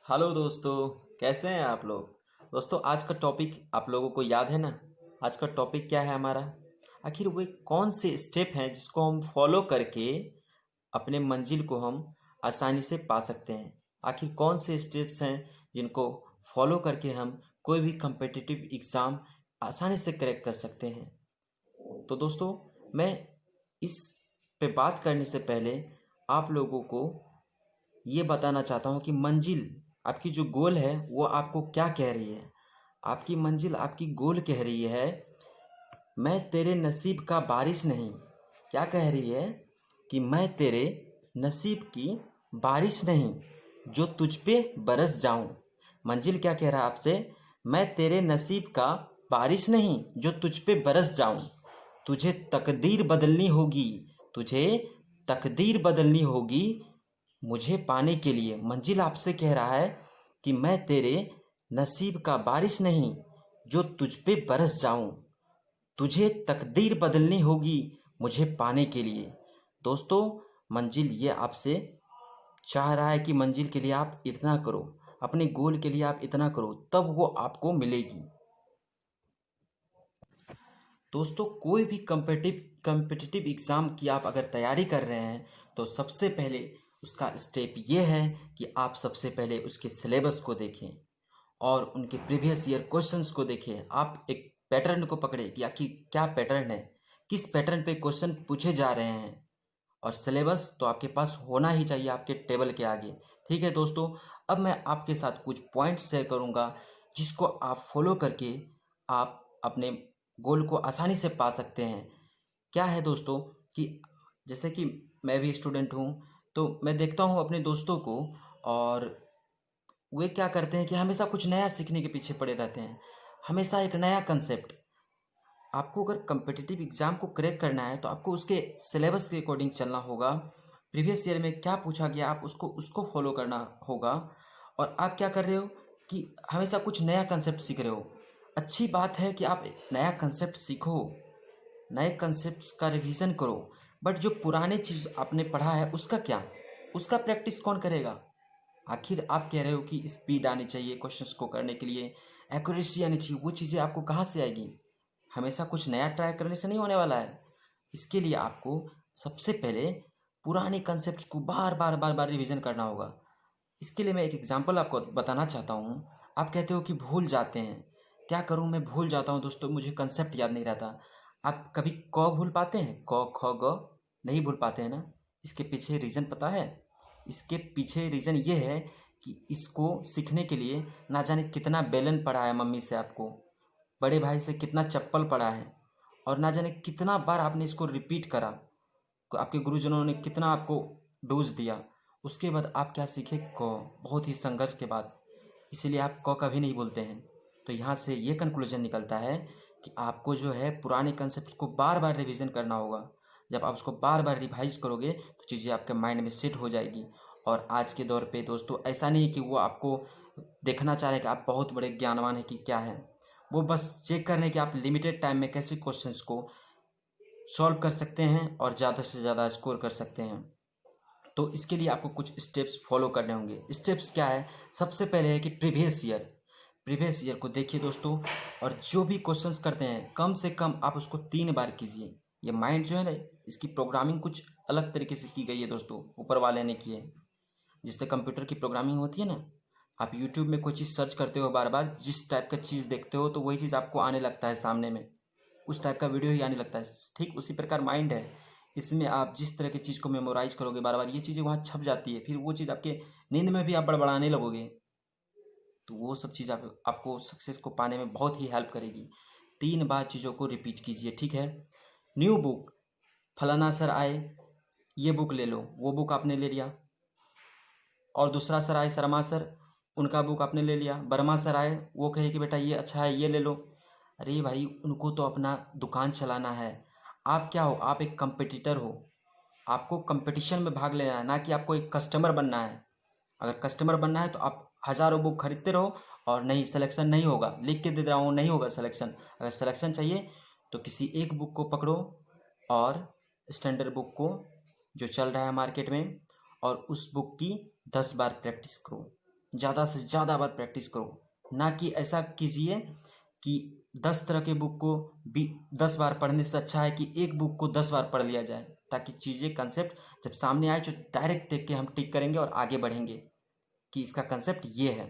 Hello दोस्तों। कैसे हैं आप लोग। दोस्तों आज का टॉपिक आप लोगों को याद है ना। आज का टॉपिक क्या है हमारा। आखिर वे कौन से स्टेप हैं जिसको हम फॉलो करके अपने मंजिल को हम आसानी से पा सकते हैं। आखिर कौन से स्टेप्स हैं जिनको फॉलो करके हम कोई भी कम्पिटिटिव एग्ज़ाम आसानी से क्रैक कर सकते हैं। तो दोस्तों मैं इस पे बात करने से पहले आप लोगों को ये बताना चाहता हूँ कि मंजिल आपकी जो गोल है वो आपको क्या कह रही है। आपकी मंजिल आपकी गोल कह रही है, मैं तेरे नसीब का बारिश नहीं। क्या कह रही है कि मैं तेरे नसीब की बारिश नहीं जो तुझ पे बरस जाऊं। मंजिल क्या कह रहा है आपसे, मैं तेरे नसीब का बारिश नहीं जो तुझ पे बरस जाऊं। तुझे तकदीर बदलनी होगी, तुझे तकदीर बदलनी होगी मुझे पाने के लिए। मंजिल आपसे कह रहा है कि मैं तेरे नसीब का बारिश नहीं जो तुझ पे बरस जाऊं। तुझे तकदीर बदलनी होगी मुझे पाने के लिए। दोस्तों मंजिल ये आपसे चाह रहा है कि मंजिल के लिए आप इतना करो, अपने गोल के लिए आप इतना करो, तब वो आपको मिलेगी। दोस्तों कोई भी कम्पिटिटिव एग्ज़ाम की आप अगर तैयारी कर रहे हैं तो सबसे पहले उसका स्टेप ये है कि आप सबसे पहले उसके सिलेबस को देखें और उनके प्रीवियस ईयर क्वेश्चंस को देखें। आप एक पैटर्न को पकड़े कि आखिर क्या पैटर्न है, किस पैटर्न पे क्वेश्चन पूछे जा रहे हैं। और सिलेबस तो आपके पास होना ही चाहिए आपके टेबल के आगे। ठीक है दोस्तों, अब मैं आपके साथ कुछ पॉइंट्स शेयर करूंगा जिसको आप फॉलो करके आप अपने गोल को आसानी से पा सकते हैं। क्या है दोस्तों कि जैसे कि मैं भी स्टूडेंट हूँ तो मैं देखता हूँ अपने दोस्तों को, और वे क्या करते हैं कि हमेशा कुछ नया सीखने के पीछे पड़े रहते हैं, हमेशा एक नया कंसेप्ट। आपको अगर कम्पिटिटिव एग्ज़ाम को क्रैक करना है तो आपको उसके सिलेबस के अकॉर्डिंग चलना होगा। प्रीवियस ईयर में क्या पूछा गया आप उसको उसको फॉलो करना होगा। और आप क्या कर रहे हो कि हमेशा कुछ नया कंसेप्ट सीख रहे हो। अच्छी बात है कि आप नया कंसेप्ट सीखो, नए कंसेप्ट्स का रिवीजन करो, बट जो पुराने चीज़ आपने पढ़ा है उसका क्या, उसका प्रैक्टिस कौन करेगा। आखिर आप कह रहे हो कि स्पीड आनी चाहिए क्वेश्चंस को करने के लिए, एक्यूरेसी आनी चाहिए, वो चीज़ें आपको कहाँ से आएगी। हमेशा कुछ नया ट्राई करने से नहीं होने वाला है। इसके लिए आपको सबसे पहले पुराने कंसेप्ट को बार बार बार बार रिवीजन करना होगा। इसके लिए मैं एक एग्जांपल आपको बताना चाहता हूँ। आप कहते हो कि भूल जाते हैं, क्या करूँ मैं भूल जाता हूँ दोस्तों, मुझे कंसेप्ट याद नहीं रहता। आप कभी क भूल पाते हैं, क ख ग नहीं भूल पाते हैं ना। इसके पीछे रीज़न पता है। इसके पीछे रीज़न ये है कि इसको सीखने के लिए ना जाने कितना बेलन पड़ा है मम्मी से आपको, बड़े भाई से कितना चप्पल पड़ा है, और ना जाने कितना बार आपने इसको रिपीट करा, आपके गुरुजनों ने कितना आपको डोज दिया। उसके बाद आप क्या सीखे, क, बहुत ही संघर्ष के बाद। इसीलिए आप क कभी नहीं बोलते हैं। तो यहाँ से ये कंक्लूजन निकलता है कि आपको जो है पुराने कंसेप्ट को बार बार रिवीजन करना होगा। जब आप उसको बार बार रिवाइज करोगे तो चीज़ें आपके माइंड में सेट हो जाएगी। और आज के दौर पे दोस्तों ऐसा नहीं है कि वो आपको देखना चाह रहे हैं कि आप बहुत बड़े ज्ञानवान हैं कि क्या है। वो बस चेक कर रहे हैं कि आप लिमिटेड टाइम में कैसे क्वेश्चंस को सॉल्व कर सकते हैं और ज़्यादा से ज़्यादा स्कोर कर सकते हैं। तो इसके लिए आपको कुछ स्टेप्स फॉलो करने होंगे। स्टेप्स क्या है, सबसे पहले है कि प्रीवियस ईयर को देखिए दोस्तों, और जो भी क्वेश्चंस करते हैं कम से कम आप उसको 3 बार कीजिए। ये माइंड जो है ना, इसकी प्रोग्रामिंग कुछ अलग तरीके से की गई है दोस्तों, ऊपर वाले ने की है। जिससे कंप्यूटर की प्रोग्रामिंग होती है ना, आप यूट्यूब में कोई चीज़ सर्च करते हो बार बार, जिस टाइप का चीज़ देखते हो तो वही चीज़ आपको आने लगता है सामने में, उस टाइप का वीडियो ही आने लगता है। ठीक उसी प्रकार माइंड है, इसमें आप जिस तरह की चीज़ को मेमोराइज करोगे बार बार, ये चीज़ें वहाँ छप जाती है, फिर वो चीज़ आपके नींद में भी आप बड़बड़ाने लगोगे। तो वो सब चीज़ आपको सक्सेस को पाने में बहुत ही हेल्प करेगी। 3 बार चीज़ों को रिपीट कीजिए, ठीक है। न्यू बुक, फलाना सर आए, ये बुक ले लो, वो बुक आपने ले लिया। और दूसरा सर आए शर्मा सर, उनका बुक आपने ले लिया। वर्मा सर आए, वो कहे कि बेटा ये अच्छा है, ये ले लो। अरे भाई उनको तो अपना दुकान चलाना है। आप क्या हो, आप एक कंपटीटर हो। आपको कंपटीशन में भाग लेना है, ना कि आपको एक कस्टमर बनना है। अगर कस्टमर बनना है तो आप हज़ारों बुक खरीदते रहो और नहीं सिलेक्शन नहीं होगा, लिख के दे रहा हूँ नहीं होगा सिलेक्शन। अगर सिलेक्शन चाहिए तो किसी एक बुक को पकड़ो और स्टैंडर्ड बुक को जो चल रहा है मार्केट में, और उस बुक की 10 बार प्रैक्टिस करो। ज़्यादा से ज़्यादा बार प्रैक्टिस करो, ना कि ऐसा कीजिए कि 10 तरह के बुक को 10 बार पढ़ने से अच्छा है कि एक बुक को 10 बार पढ़ लिया जाए, ताकि चीज़ें कंसेप्ट जब सामने आए तो डायरेक्ट देख के हम टिक करेंगे और आगे बढ़ेंगे कि इसका कंसेप्ट ये है।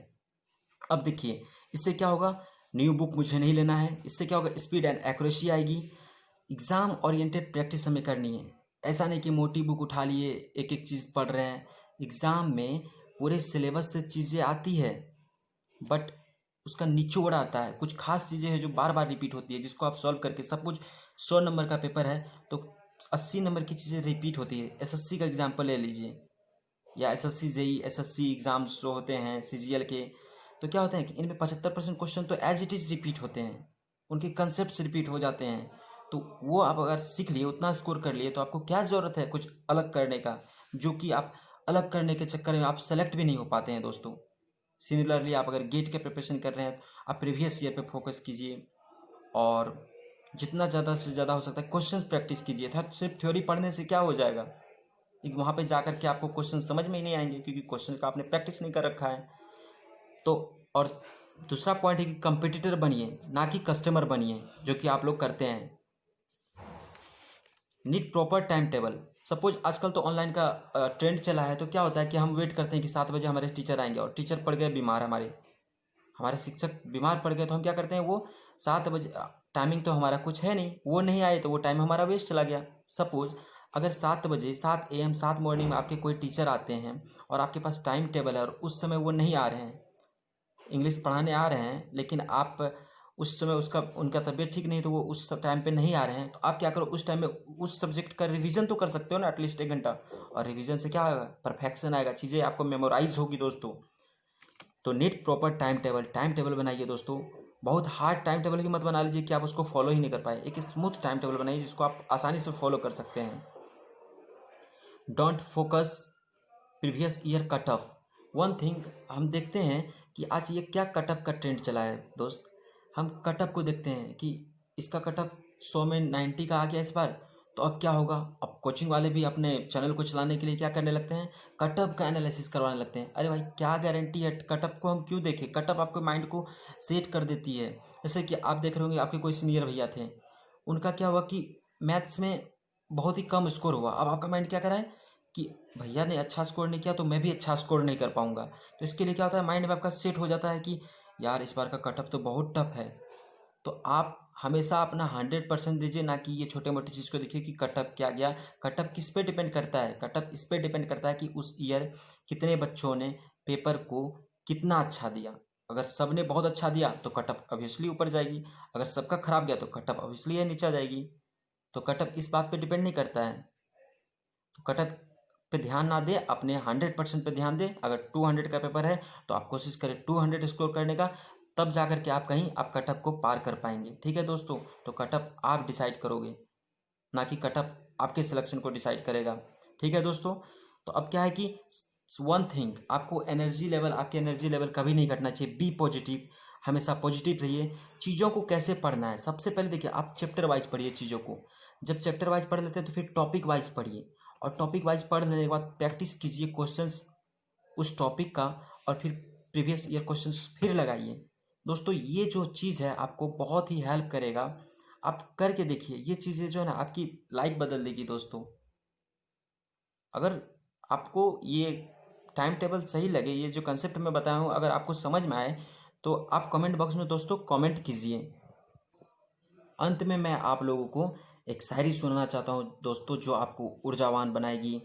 अब देखिए इससे क्या होगा, न्यू बुक मुझे नहीं लेना है, इससे क्या होगा, स्पीड एंड एक्यूरेसी आएगी। एग्ज़ाम ओरिएंटेड प्रैक्टिस हमें करनी है, ऐसा नहीं कि मोटी बुक उठा लिए एक एक चीज़ पढ़ रहे हैं। एग्ज़ाम में पूरे सिलेबस से चीज़ें आती है, बट उसका निचोड़ आता है, कुछ खास चीज़ें हैं जो बार बार रिपीट होती है, जिसको आप सॉल्व करके, सब कुछ 100 नंबर का पेपर है तो 80 नंबर की चीज़ें रिपीट होती है। एसएससी का एग्जाम्पल ले लीजिए, या एसएससी जेई एसएससी एग्ज़ाम्स जो होते हैं सीजीएल के, तो क्या होते हैं कि इनमें 75% क्वेश्चन तो एज इट इज़ रिपीट होते हैं, उनके कंसेप्ट रिपीट हो जाते हैं। तो वो आप अगर सीख लिए, उतना स्कोर कर लिए, तो आपको क्या ज़रूरत है कुछ अलग करने का, जो कि आप अलग करने के चक्कर में आप सेलेक्ट भी नहीं हो पाते हैं दोस्तों। सिमिलरली आप अगर गेट के प्रिपरेशन कर रहे हैं तो आप प्रीवियस ईयर पे फोकस कीजिए, और जितना ज़्यादा से ज़्यादा हो सकता है क्वेश्चन प्रैक्टिस कीजिए। था सिर्फ थ्योरी पढ़ने से क्या हो जाएगा, वहाँ पे जाकर के आपको क्वेश्चन समझ में ही नहीं आएंगे, क्योंकि क्वेश्चन का आपने प्रैक्टिस नहीं कर रखा है। तो और दूसरा पॉइंट है कि कंपटीटर बनिए, ना कि कस्टमर बनिए, जो कि आप लोग करते हैं। Need proper time table. Suppose आजकल तो ऑनलाइन का ट्रेंड चला है, तो क्या होता है कि हम वेट करते हैं कि 7 बजे हमारे टीचर आएंगे, और टीचर पड़ गए बीमार, हमारे शिक्षक बीमार पड़ गए, तो हम क्या करते हैं, वो 7 बजे, टाइमिंग तो हमारा कुछ है नहीं, वो नहीं आए तो वो टाइम हमारा वेस्ट चला गया। सपोज अगर 7 बजे 7 AM 7 मॉर्निंग में आपके कोई टीचर आते हैं और आपके पास टाइम टेबल है, और उस समय वो नहीं आ रहे हैं, इंग्लिश पढ़ाने आ रहे हैं, लेकिन आप उस समय उनका तबीयत ठीक नहीं, तो वो उस टाइम पे नहीं आ रहे हैं, तो आप क्या करो, उस टाइम में उस सब्जेक्ट का रिवीजन तो कर सकते हो ना, एटलीस्ट 1 घंटा। और रिवीजन से क्या आएगा, परफेक्शन आएगा, चीज़ें आपको मेमोराइज होगी दोस्तों। तो नीड प्रॉपर टाइम टेबल बनाइए दोस्तों। बहुत हार्ड टाइम टेबल की मत बना लीजिए कि आप उसको फॉलो ही नहीं कर पाए, एक स्मूथ टाइम टेबल बनाइए जिसको आप आसानी से फॉलो कर सकते हैं। Don't focus previous year cut off. One thing हम देखते हैं कि आज ये क्या कट ऑफ का ट्रेंड चला है दोस्त, हम कट ऑफ को देखते हैं कि इसका कट ऑफ 100 में 90 का आ गया इस बार, तो अब क्या होगा, अब कोचिंग वाले भी अपने चैनल को चलाने के लिए क्या करने लगते हैं, कट ऑफ का एनालिसिस करवाने लगते हैं। अरे भाई क्या गारंटी है, कट ऑफ को हम क्यों देखें, कट ऑफ आपके माइंड को सेट कर देती है। जैसे कि आप देख रहे होंगे, आपके कोई सीनियर भैया थे, उनका क्या हुआ कि मैथ्स में बहुत ही कम स्कोर हुआ, अब आपका माइंड क्या कर रहा है कि भैया ने अच्छा स्कोर नहीं किया तो मैं भी अच्छा स्कोर नहीं कर पाऊंगा। तो इसके लिए क्या होता है, माइंड में आपका सेट हो जाता है कि यार इस बार का कट ऑफ तो बहुत टफ है। तो आप हमेशा अपना 100% दीजिए, ना कि ये छोटे मोटे चीज़ को देखिए कि कट ऑफ क्या गया। कट ऑफ किस पे डिपेंड करता है, कट ऑफ इस पे डिपेंड करता है कि उस ईयर कितने बच्चों ने पेपर को कितना अच्छा दिया। अगर सब ने बहुत अच्छा दिया तो कट ऑफ ऑब्वियसली ऊपर जाएगी, अगर सबका खराब गया तो कट ऑफ ऑब्वियसली ये नीचे जाएगी। तो कट ऑफ इस बात पे डिपेंड नहीं करता है। तो कट ऑफ पे ध्यान ना दे, अपने 100% पे ध्यान दे। अगर 200 का पेपर है तो आप कोशिश करें 200 स्कोर करने का, तब जा कर के आप कहीं आप कट ऑफ को पार कर पाएंगे। ठीक है दोस्तों, तो कट ऑफ आप डिसाइड करोगे, ना कि कट ऑफ आपके सिलेक्शन को डिसाइड करेगा। ठीक है दोस्तों, तो अब क्या है कि वन थिंग, आपको एनर्जी लेवल, आपके एनर्जी लेवल कभी नहीं घटना चाहिए। बी पॉजिटिव, हमेशा पॉजिटिव रहिए। चीज़ों को कैसे पढ़ना है, सबसे पहले देखिए आप चैप्टर वाइज पढ़िए चीज़ों को। जब चैप्टर वाइज पढ़ लेते हैं तो फिर टॉपिक वाइज पढ़िए, और टॉपिक वाइज पढ़ लेने के बाद प्रैक्टिस कीजिए क्वेश्चंस उस टॉपिक का, और फिर प्रीवियस ईयर क्वेश्चंस फिर लगाइए। दोस्तों ये जो चीज़ है आपको बहुत ही हेल्प करेगा, आप करके देखिए, ये चीज़ें जो है ना आपकी लाइफ बदल देगी दोस्तों। अगर आपको ये टाइम टेबल सही लगे, ये जो कंसेप्ट मैं बताया हूँ अगर आपको समझ में आए, तो आप कमेंट बॉक्स में दोस्तों कमेंट कीजिए। अंत में मैं आप लोगों को एक शायरी सुनाना चाहता हूँ दोस्तों, जो आपको ऊर्जावान बनाएगी।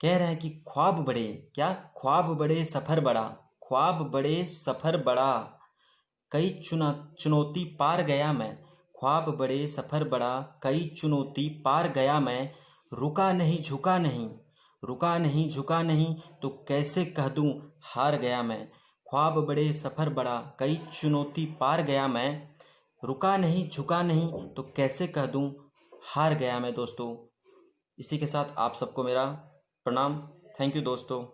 कह रहे हैं कि ख्वाब बड़े, क्या ख्वाब बड़े सफ़र बड़ा, ख्वाब बड़े सफ़र बड़ा, कई चुनौती पार गया मैं, ख्वाब बड़े सफ़र बड़ा, कई चुनौती पार गया मैं, रुका नहीं झुका नहीं, रुका नहीं झुका नहीं, तो कैसे कह दूँ हार गया मैं। ख्वाब बड़े सफ़र बड़ा, कई चुनौती पार गया मैं, रुका नहीं झुका नहीं, तो कैसे कह दूँ हार गया मैं दोस्तों। इसी के साथ आप सबको मेरा प्रणाम। थैंक यू दोस्तों।